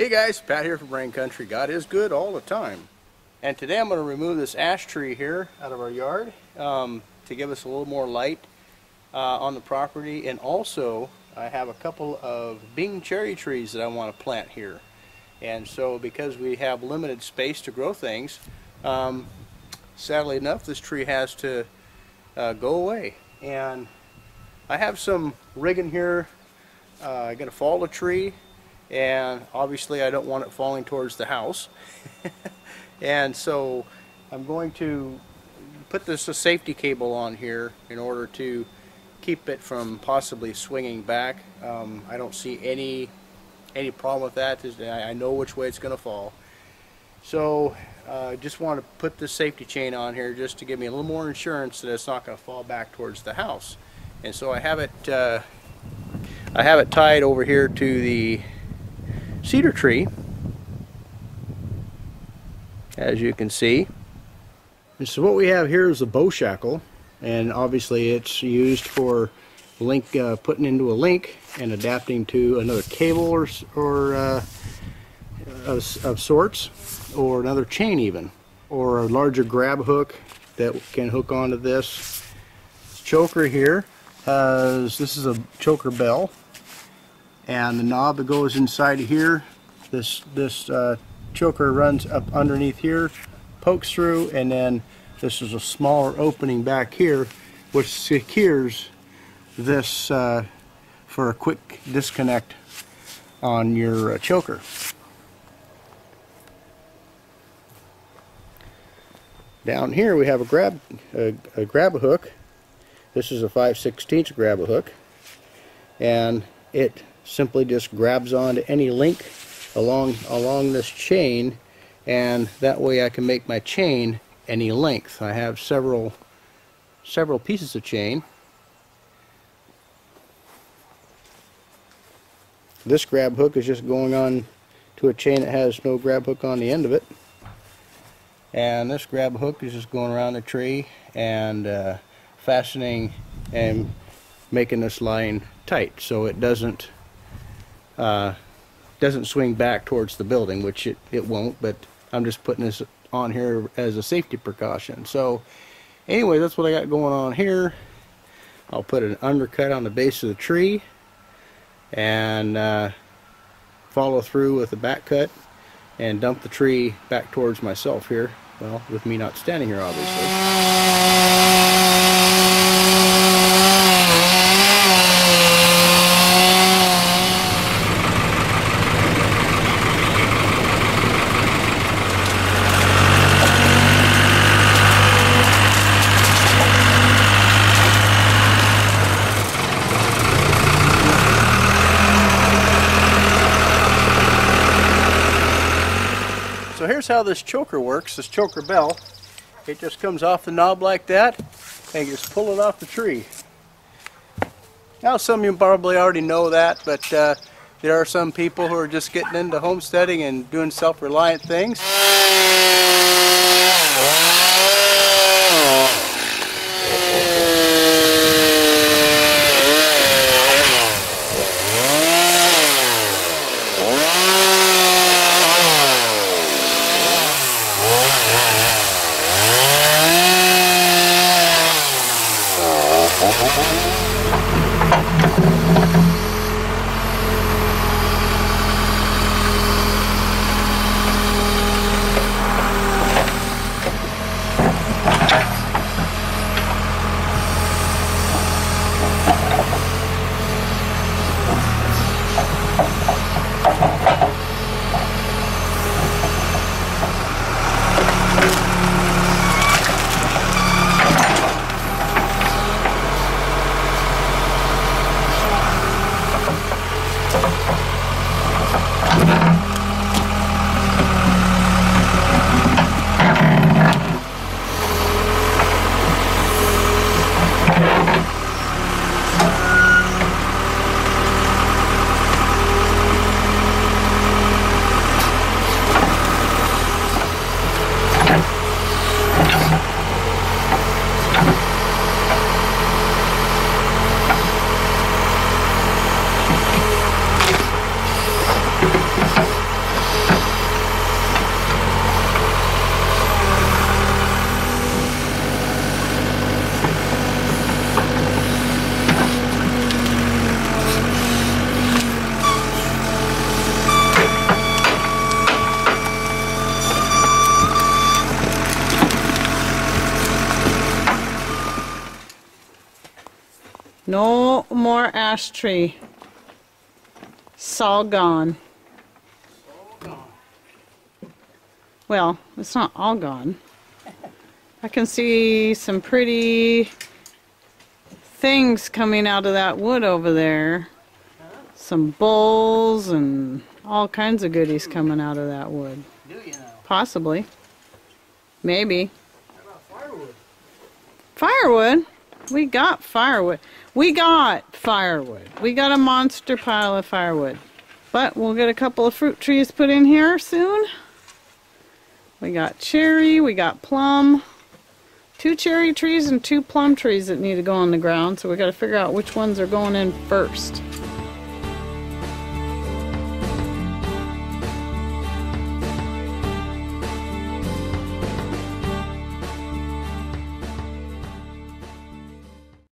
Hey guys, Pat here from Rain Country. God is good all the time. And today I'm going to remove this ash tree here out of our yard to give us a little more light on the property. And also I have a couple of Bing cherry trees that I want to plant here. And so because we have limited space to grow things, sadly enough this tree has to go away. And I have some rigging here. I'm going to fall the tree. And obviously I don't want it falling towards the house. And so I'm going to put a safety cable on here in order to keep it from possibly swinging back. I don't see any problem with that. I know which way it's going to fall. So I just want to put the safety chain on here just to give me a little more insurance that it's not going to fall back towards the house. And so I have it tied over here to the cedar tree, as you can see. And so what we have here is a bow shackle, and obviously it's used for putting into a link and adapting to another cable or of sorts, or another chain even, or a larger grab hook that can hook onto this choker here. This is a choker bell, and the knob that goes inside of here, this choker runs up underneath here, pokes through, and then this is a smaller opening back here which secures this for a quick disconnect on your choker. Down here we have a grab hook. This is a 5/16 grab hook, and it simply just grabs onto any link along this chain, and that way I can make my chain any length. I have several pieces of chain. This grab hook is just going on to a chain that has no grab hook on the end of it, and this grab hook is just going around the tree and fastening and making this line tight so it doesn't swing back towards the building, which it won't, but I'm just putting this on here as a safety precaution. So anyway, that's what I got going on here. I'll put an undercut on the base of the tree and follow through with the back cut and dump the tree back towards myself here. Well, with me not standing here, obviously. So here's how this choker works, this choker bell. It just comes off the knob like that, and you just pull it off the tree. Now some of you probably already know that, but there are some people who are just getting into homesteading and doing self-reliant things. No more ash tree. It's all gone. Well, it's not all gone. I can see some pretty things coming out of that wood over there. Some bowls and all kinds of goodies coming out of that wood. Do you know? Possibly. Maybe. How about firewood? Firewood? We got firewood. We got firewood. We got a monster pile of firewood. But we'll get a couple of fruit trees put in here soon. We got cherry, we got plum. 2 cherry trees and 2 plum trees that need to go on the ground, so we got to figure out which ones are going in first.